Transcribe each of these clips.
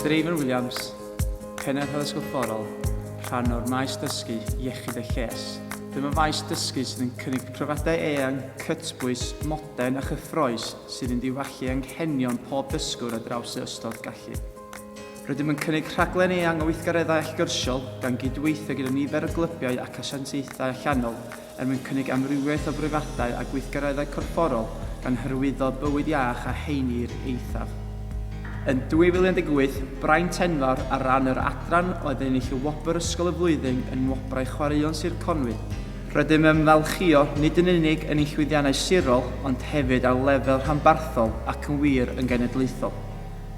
Stephen Williams, pennaeth addysg gorfforol, rhan o'r maes dysgu iechyd y lles. Dyma faes dysgu sydd yn cynnig profiadau eang, cytbwys, modern a chyffroes sydd yn diwallu anghenion pob dysgwr ar draws y ystod gallu. Rydym yn cynnig rhaglen eang o weithgareddau allgyrsiol gan gydweithio gyda nifer o glybiau ac asiantaethau allanol mwyn cynnig amrywiaeth o brofiadau a gweithgareddau corfforol gan hyrwyddo bywyd iach a heini'r eithaf. Yn 2018, braint enfawr ar ran yr adran oedd ennill y wobr ysgol y flwyddyn yn wobrau chwaraeon Sir Conwy. Rydym yn falchio nid yn unig yn ei llwyddiannau sirol, ond hefyd ar lefel rhanbarthol ac yn wir yn genedlaethol.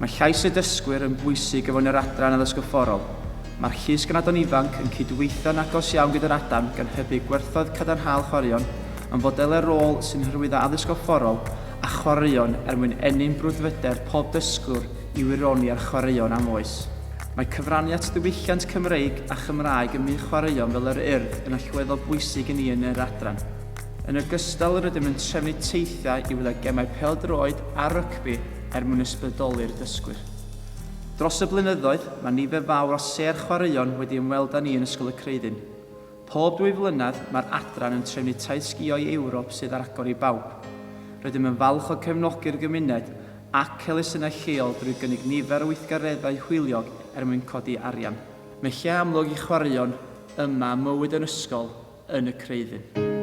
Mae llais y dysgwyr yn bwysig efo yr adran addysg gorfforol. Mae'r llys ganadon ifanc yn cydweithio'n agos iawn gyda'r adran gan hybu gwerthoedd cadarnhaol chwaraeon, yn fodelau rôl sy'n hyrwyddo addysg gorfforol a chwaraeon mwyn ennyn brwdfrydedd pob dysgwr i wironi ar chwaraeon am oes. Mae cyfraniad diwylliant Cymreig a Chymraeg ym myd chwaraeon fel yr Urdd yn allweddol bwysig yn yr adran. Yn ogystal rydym yn trefnu teithiau i wylio gemau pêl-droed a rygbi mwyn ysbrydoli'r dysgwyr. Dros y blynyddoedd, mae nifer fawr o ser chwaraeon wedi ymweld â ni yn Ysgol y Creuddyn. Pob 2 flynedd, mae'r adran yn trefnu taith sgïo i Ewrop sydd ar agor i bawb. Rydym yn falch o cefnogi'r gymuned ac elusennau lleol drwy gynnig nifer o weithgareddau hwyliog mwyn codi arian. Mae lle amlwg i chwaraeon yma mywyd yn ysgol yn y Creuddyn.